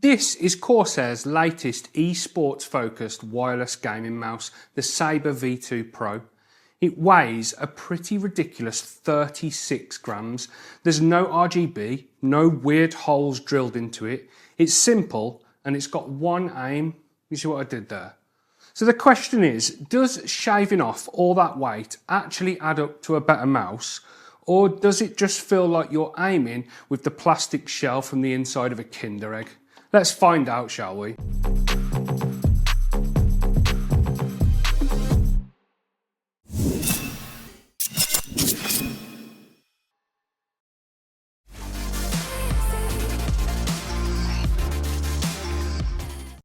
This is Corsair's latest esports focused wireless gaming mouse, the Sabre V2 Pro. It weighs a pretty ridiculous 36 grams. There's no RGB, no weird holes drilled into it. It's simple and it's got one aim. You see what I did there? So the question is, does shaving off all that weight actually add up to a better mouse? Or does it just feel like you're aiming with the plastic shell from the inside of a Kinder Egg? Let's find out, shall we?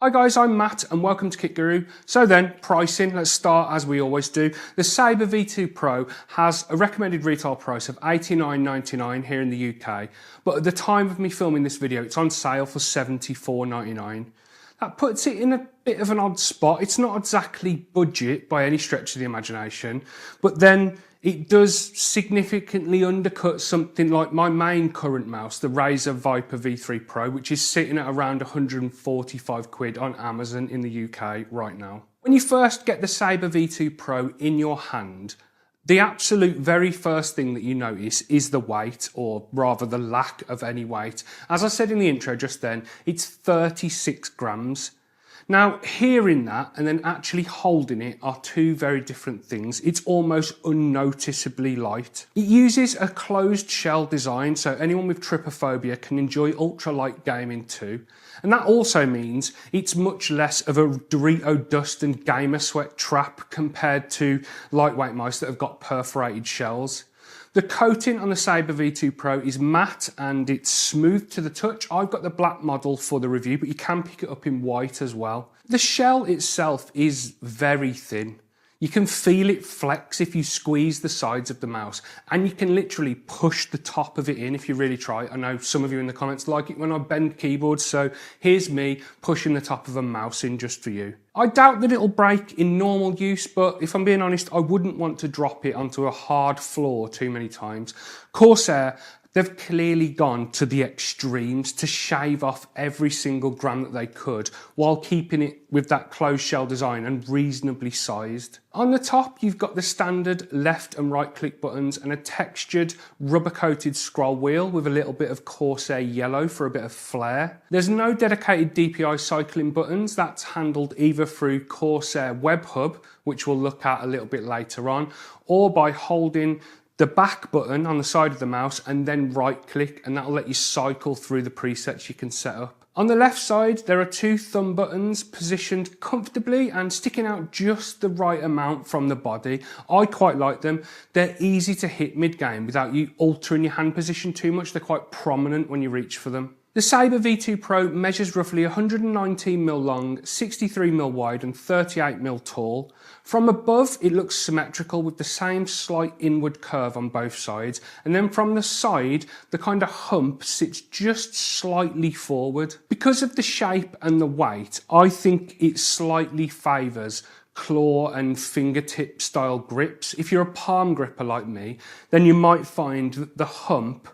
Hi guys, I'm Matt and welcome to Kit Guru. So then, pricing, let's start as we always do. The Sabre V2 Pro has a recommended retail price of $89.99 here in the UK, but at the time of me filming this video, it's on sale for $74.99. That puts it in a bit of an odd spot. It's not exactly budget by any stretch of the imagination, but then it does significantly undercut something like my main current mouse, the Razer Viper V3 Pro, which is sitting at around 145 quid on Amazon in the UK right now. When you first get the Sabre V2 Pro in your hand, the absolute very first thing that you notice is the weight, or rather the lack of any weight. As I said in the intro just then, it's 36 grams. Now, hearing that and then actually holding it are two very different things. It's almost unnoticeably light. It uses a closed shell design, so anyone with trypophobia can enjoy ultralight gaming too. And that also means it's much less of a Dorito dust and gamer sweat trap compared to lightweight mice that have got perforated shells. The coating on the Sabre V2 Pro is matte and it's smooth to the touch. I've got the black model for the review, but you can pick it up in white as well. The shell itself is very thin. You can feel it flex if you squeeze the sides of the mouse, and you can literally push the top of it in if you really try. I know some of you in the comments like it when I bend keyboards, so here's me pushing the top of a mouse in just for you. I doubt that it'll break in normal use, but if I'm being honest, I wouldn't want to drop it onto a hard floor too many times. Corsair, they've clearly gone to the extremes to shave off every single gram that they could while keeping it with that closed shell design and reasonably sized. On the top, you've got the standard left and right click buttons and a textured rubber coated scroll wheel with a little bit of Corsair yellow for a bit of flair. There's no dedicated DPI cycling buttons. That's handled either through Corsair Web Hub, which we'll look at a little bit later on, or by holding the back button on the side of the mouse and then right click, and that'll let you cycle through the presets you can set up. On the left side, there are two thumb buttons positioned comfortably and sticking out just the right amount from the body. I quite like them. They're easy to hit mid-game without you altering your hand position too much. They're quite prominent when you reach for them. The Sabre V2 Pro measures roughly 119mm long, 63mm wide and 38mm tall. From above, it looks symmetrical with the same slight inward curve on both sides, and then from the side, the kind of hump sits just slightly forward. Because of the shape and the weight, I think it slightly favours claw and fingertip style grips. If you're a palm gripper like me, then you might find that the hump,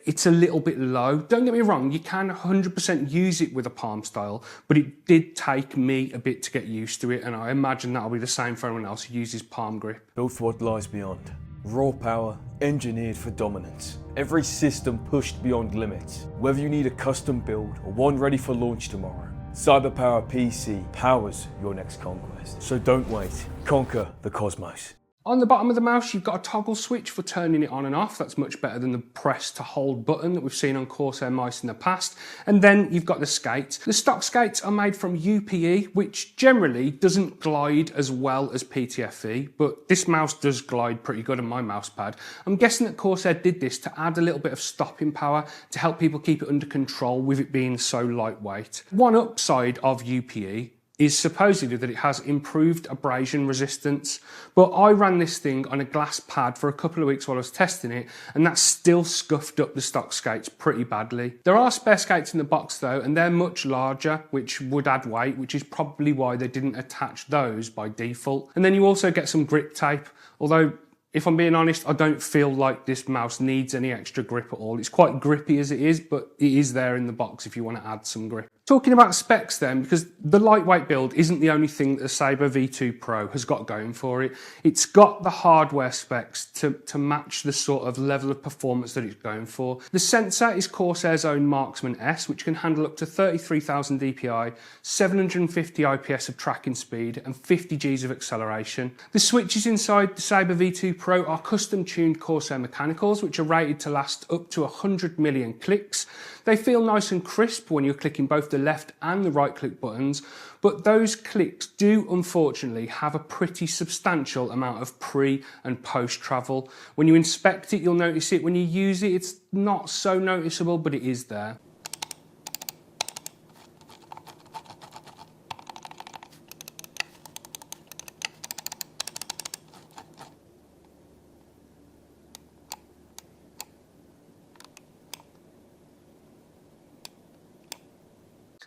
it's a little bit low. Don't get me wrong, you can 100% use it with a palm style, but it did take me a bit to get used to it, and I imagine that'll be the same for everyone else who uses palm grip. Built for what lies beyond. Raw power, engineered for dominance. Every system pushed beyond limits. Whether you need a custom build or one ready for launch tomorrow, CyberPower PC powers your next conquest. So don't wait, conquer the cosmos. On the bottom of the mouse, you've got a toggle switch for turning it on and off. That's much better than the press to hold button that we've seen on Corsair mice in the past. And then you've got the skates. The stock skates are made from UPE, which generally doesn't glide as well as PTFE, but this mouse does glide pretty good on my mouse pad. I'm guessing that Corsair did this to add a little bit of stopping power to help people keep it under control with it being so lightweight. One upside of UPE is supposedly that it has improved abrasion resistance, but I ran this thing on a glass pad for a couple of weeks while I was testing it, and that still scuffed up the stock skates pretty badly. There are spare skates in the box though, and they're much larger, which would add weight, which is probably why they didn't attach those by default. And then you also get some grip tape, although if I'm being honest, I don't feel like this mouse needs any extra grip at all. It's quite grippy as it is, but it is there in the box if you want to add some grip. Talking about specs then, because the lightweight build isn't the only thing that the Sabre V2 Pro has got going for it. It's got the hardware specs to match the sort of level of performance that it's going for. The sensor is Corsair's own Marksman S, which can handle up to 33,000 dpi, 750 IPS of tracking speed and 50 Gs of acceleration. The switches inside the Sabre V2 Pro are custom tuned Corsair mechanicals, which are rated to last up to 100 million clicks. They feel nice and crisp when you're clicking both the left and the right click buttons, but those clicks do unfortunately have a pretty substantial amount of pre and post travel. When you inspect it, you'll notice it. When you use it, it's not so noticeable, but it is there.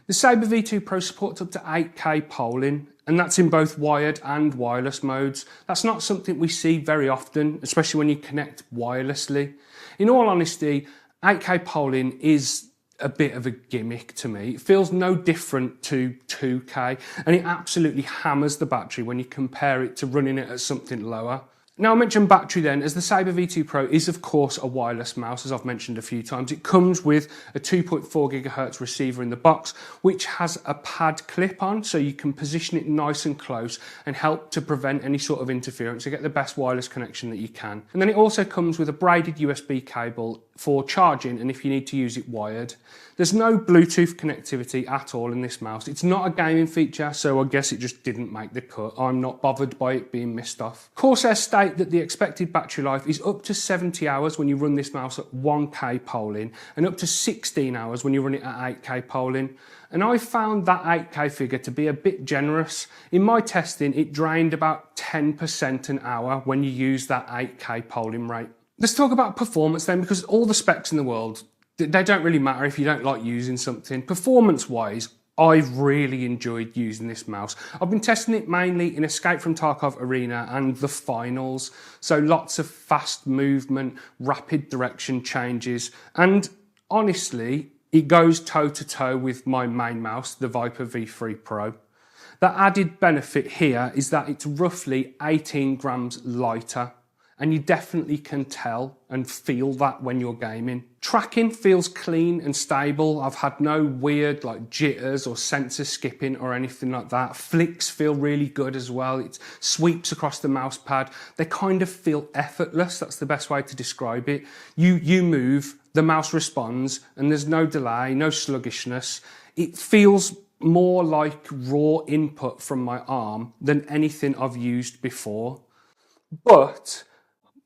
The Sabre V2 Pro supports up to 8K polling, and that's in both wired and wireless modes. That's not something we see very often, especially when you connect wirelessly. In all honesty, 8K polling is a bit of a gimmick to me. It feels no different to 2K, and it absolutely hammers the battery when you compare it to running it at something lower. Now I mentioned battery then, as the Sabre V2 Pro is of course a wireless mouse, as I've mentioned a few times. It comes with a 2.4 GHz receiver in the box, which has a pad clip on, so you can position it nice and close and help to prevent any sort of interference to get the best wireless connection that you can. And then it also comes with a braided USB cable for charging, and if you need to use it wired. There's no Bluetooth connectivity at all in this mouse. It's not a gaming feature, so I guess it just didn't make the cut. I'm not bothered by it being missed off. Corsair state that the expected battery life is up to 70 hours when you run this mouse at 1K polling, and up to 16 hours when you run it at 8K polling. And I found that 8K figure to be a bit generous. In my testing, it drained about 10% an hour when you use that 8K polling rate. Let's talk about performance then, because all the specs in the world, they don't really matter if you don't like using something. Performance-wise, I've really enjoyed using this mouse. I've been testing it mainly in Escape from Tarkov Arena and the finals, so lots of fast movement, rapid direction changes, and honestly, it goes toe-to-toe with my main mouse, the Viper V3 Pro. The added benefit here is that it's roughly 18 grams lighter, and you definitely can tell and feel that when you're gaming. Tracking feels clean and stable. I've had no weird like jitters or sensor skipping or anything like that. Flicks feel really good as well. It sweeps across the mouse pad. They kind of feel effortless. That's the best way to describe it. You move, the mouse responds, and there's no delay, no sluggishness. It feels more like raw input from my arm than anything I've used before. But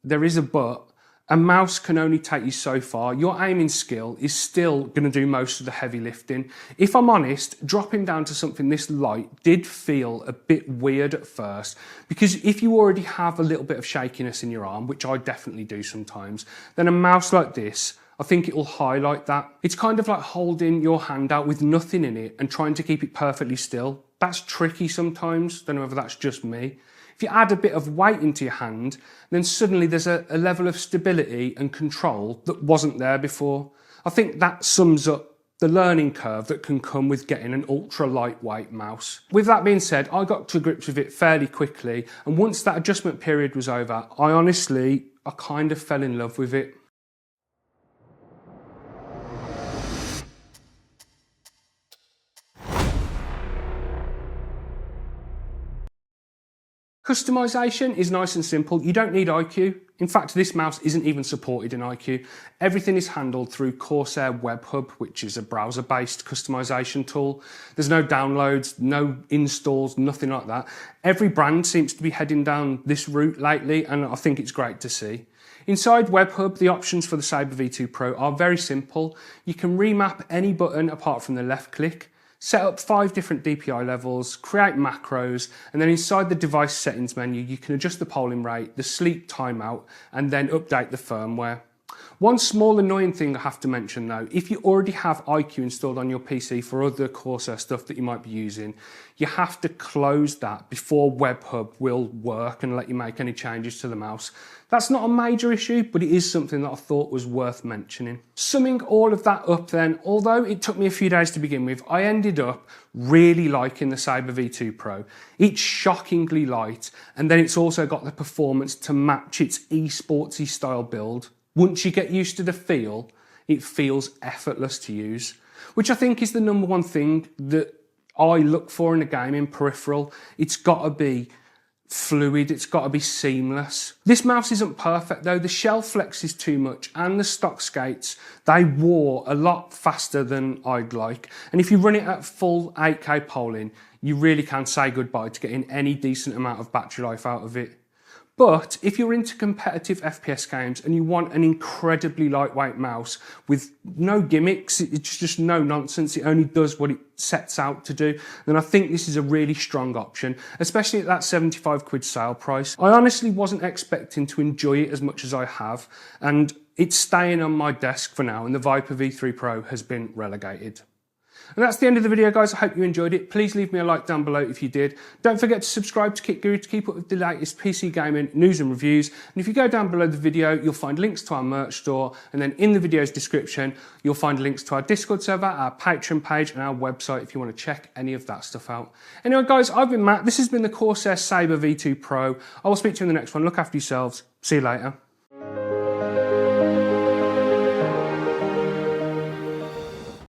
there is a but. A mouse can only take you so far. Your aiming skill is still going to do most of the heavy lifting. If I'm honest, dropping down to something this light did feel a bit weird at first, because if you already have a little bit of shakiness in your arm, which I definitely do sometimes, then a mouse like this, I think it will highlight that. It's kind of like holding your hand out with nothing in it and trying to keep it perfectly still. That's tricky sometimes. Don't know whether that's just me. If you add a bit of weight into your hand, then suddenly there's a level of stability and control that wasn't there before. I think that sums up the learning curve that can come with getting an ultra lightweight mouse. With that being said, I got to grips with it fairly quickly, and once that adjustment period was over, I kind of fell in love with it. Customization is nice and simple. You don't need iCUE. In fact, this mouse isn't even supported in iCUE. Everything is handled through Corsair Web Hub, which is a browser-based customization tool. There's no downloads, no installs, nothing like that. Every brand seems to be heading down this route lately, and I think it's great to see. Inside Web Hub, the options for the Sabre V2 Pro are very simple. You can remap any button apart from the left click, set up 5 different DPI levels, create macros, and then inside the device settings menu, you can adjust the polling rate, the sleep timeout, and then update the firmware. One small annoying thing I have to mention though, if you already have iCUE installed on your PC for other Corsair stuff that you might be using, you have to close that before Web Hub will work and let you make any changes to the mouse. That's not a major issue, but it is something that I thought was worth mentioning. Summing all of that up then, although it took me a few days to begin with, I ended up really liking the Sabre V2 Pro. It's shockingly light, and then it's also got the performance to match its esportsy style build. Once you get used to the feel, it feels effortless to use, which I think is the number one thing that I look for in a gaming peripheral. It's got to be fluid, it's got to be seamless. This mouse isn't perfect though. The shelf flex is too much, and the stock skates, they wore a lot faster than I'd like. And if you run it at full 8K polling, you really can say goodbye to getting any decent amount of battery life out of it. But if you're into competitive FPS games and you want an incredibly lightweight mouse with no gimmicks, it's just no nonsense, it only does what it sets out to do, then I think this is a really strong option, especially at that £75 sale price. I honestly wasn't expecting to enjoy it as much as I have, and it's staying on my desk for now, and the Viper V3 Pro has been relegated. And that's the end of the video, guys. I hope you enjoyed it. Please leave me a like down below if you did. Don't forget to subscribe to Kit Guru to keep up with the latest PC gaming news and reviews. And if you go down below the video, you'll find links to our merch store. And then in the video's description, you'll find links to our Discord server, our Patreon page, and our website if you want to check any of that stuff out. Anyway, guys, I've been Matt. This has been the Corsair Sabre V2 Pro. I will speak to you in the next one. Look after yourselves. See you later.